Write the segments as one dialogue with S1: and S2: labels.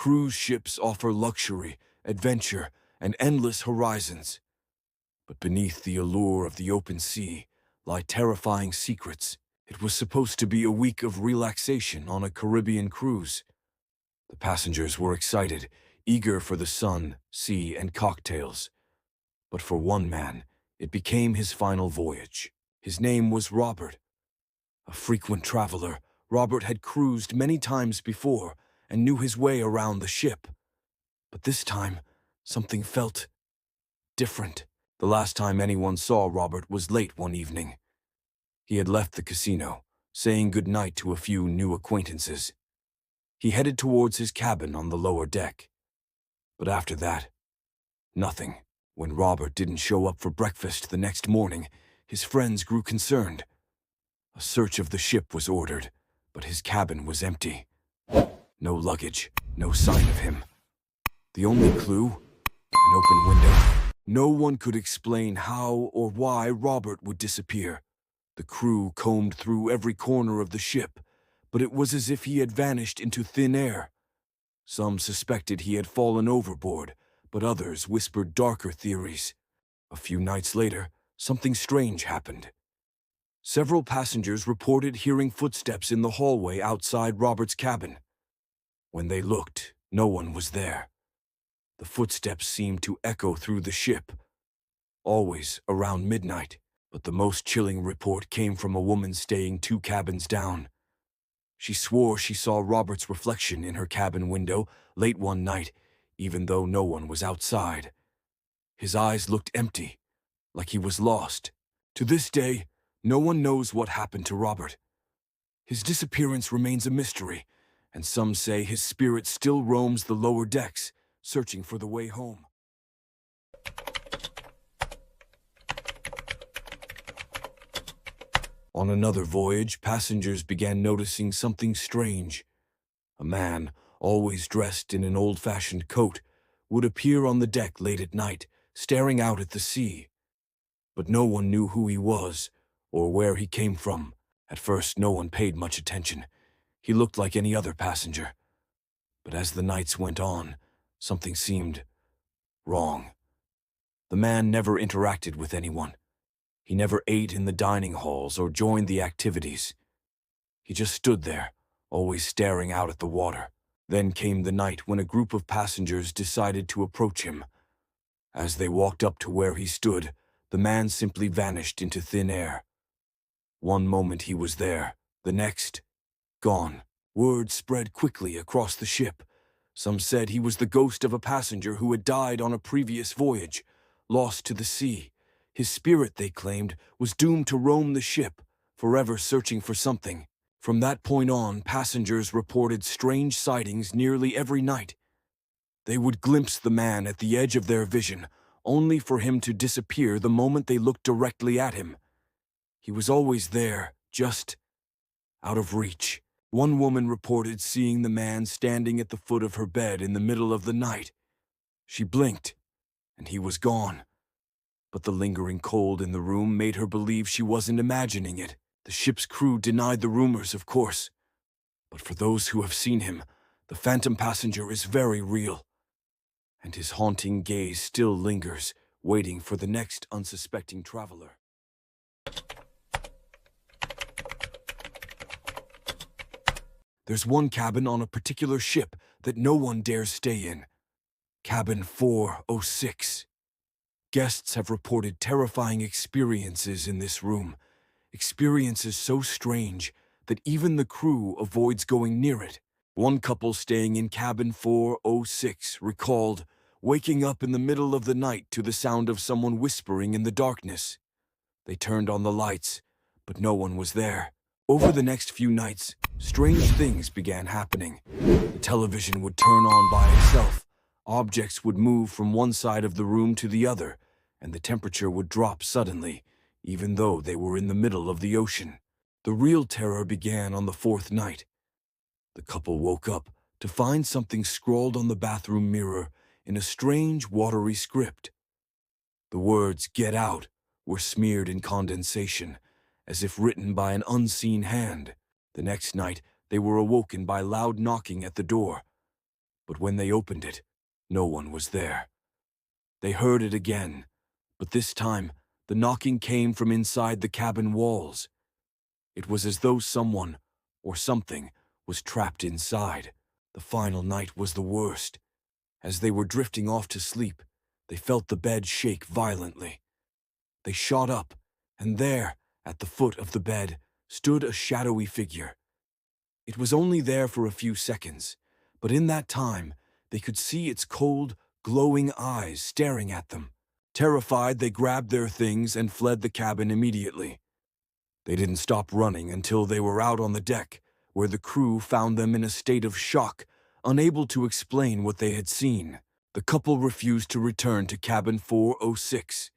S1: Cruise ships offer luxury, adventure, and endless horizons. But beneath the allure of the open sea lie terrifying secrets. It was supposed to be a week of relaxation on a Caribbean cruise. The passengers were excited, eager for the sun, sea, and cocktails. But for one man, it became his final voyage. His name was Robert. A frequent traveler, Robert had cruised many times before and knew his way around the ship. But this time, something felt different. The last time anyone saw Robert was late one evening. He had left the casino, saying goodnight to a few new acquaintances. He headed towards his cabin on the lower deck. But after that, nothing. When Robert didn't show up for breakfast the next morning, his friends grew concerned. A search of the ship was ordered, but his cabin was empty. No luggage, no sign of him. The only clue? An open window. No one could explain how or why Robert would disappear. The crew combed through every corner of the ship, but it was as if he had vanished into thin air. Some suspected he had fallen overboard, but others whispered darker theories. A few nights later, something strange happened. Several passengers reported hearing footsteps in the hallway outside Robert's cabin. When they looked, no one was there. The footsteps seemed to echo through the ship, always around midnight. But the most chilling report came from a woman staying 2 cabins down. She swore she saw Robert's reflection in her cabin window late one night, even though no one was outside. His eyes looked empty, like he was lost. To this day, no one knows what happened to Robert. His disappearance remains a mystery, and some say his spirit still roams the lower decks, searching for the way home. On another voyage, passengers began noticing something strange. A man, always dressed in an old-fashioned coat, would appear on the deck late at night, staring out at the sea. But no one knew who he was or where he came from. At first, no one paid much attention. He looked like any other passenger. But as the nights went on, something seemed wrong. The man never interacted with anyone. He never ate in the dining halls or joined the activities. He just stood there, always staring out at the water. Then came the night when a group of passengers decided to approach him. As they walked up to where he stood, the man simply vanished into thin air. One moment he was there, the next, gone. Word spread quickly across the ship. Some said he was the ghost of a passenger who had died on a previous voyage, lost to the sea. His spirit, they claimed, was doomed to roam the ship, forever searching for something. From that point on, passengers reported strange sightings nearly every night. They would glimpse the man at the edge of their vision, only for him to disappear the moment they looked directly at him. He was always there, just out of reach. One woman reported seeing the man standing at the foot of her bed in the middle of the night. She blinked, and he was gone. But the lingering cold in the room made her believe she wasn't imagining it. The ship's crew denied the rumors, of course. But for those who have seen him, the phantom passenger is very real. And his haunting gaze still lingers, waiting for the next unsuspecting traveler. There's one cabin on a particular ship that no one dares stay in. Cabin 406. Guests have reported terrifying experiences in this room, experiences so strange that even the crew avoids going near it. One couple staying in cabin 406 recalled waking up in the middle of the night to the sound of someone whispering in the darkness. They turned on the lights, but no one was there. Over the next few nights, strange things began happening. The television would turn on by itself. Objects would move from one side of the room to the other, and the temperature would drop suddenly, even though they were in the middle of the ocean. The real terror began on the 4th night. The couple woke up to find something scrawled on the bathroom mirror in a strange, watery script. The words, "Get out," were smeared in condensation, as if written by an unseen hand. The next night, they were awoken by loud knocking at the door. But when they opened it, no one was there. They heard it again, but this time the knocking came from inside the cabin walls. It was as though someone, or something, was trapped inside. The final night was the worst. As they were drifting off to sleep, they felt the bed shake violently. They shot up, and there, at the foot of the bed, stood a shadowy figure. It was only there for a few seconds, but in that time, they could see its cold, glowing eyes staring at them. Terrified, they grabbed their things and fled the cabin immediately. They didn't stop running until they were out on the deck, where the crew found them in a state of shock, unable to explain what they had seen. The couple refused to return to cabin 406.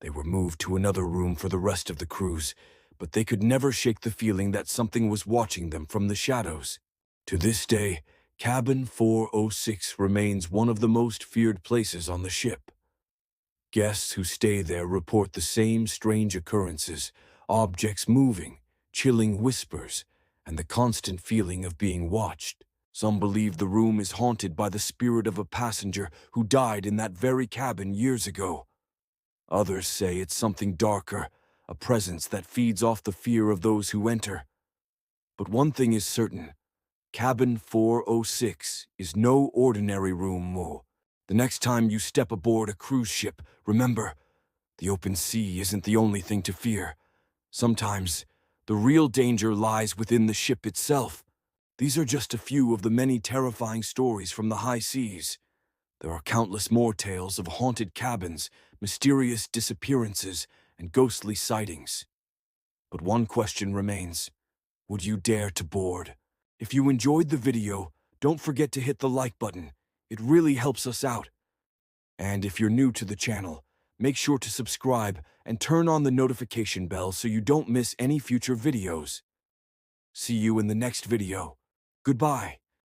S1: They were moved to another room for the rest of the cruise, but they could never shake the feeling that something was watching them from the shadows. To this day, cabin 406 remains one of the most feared places on the ship. Guests who stay there report the same strange occurrences, objects moving, chilling whispers, and the constant feeling of being watched. Some believe the room is haunted by the spirit of a passenger who died in that very cabin years ago. Others say it's something darker, a presence that feeds off the fear of those who enter. But one thing is certain, cabin 406 is no ordinary room, Mo. The next time you step aboard a cruise ship, remember, the open sea isn't the only thing to fear. Sometimes, the real danger lies within the ship itself. These are just a few of the many terrifying stories from the high seas. There are countless more tales of haunted cabins, mysterious disappearances, and ghostly sightings. But one question remains. Would you dare to board? If you enjoyed the video, don't forget to hit the like button. It really helps us out. And if you're new to the channel, make sure to subscribe and turn on the notification bell so you don't miss any future videos. See you in the next video. Goodbye.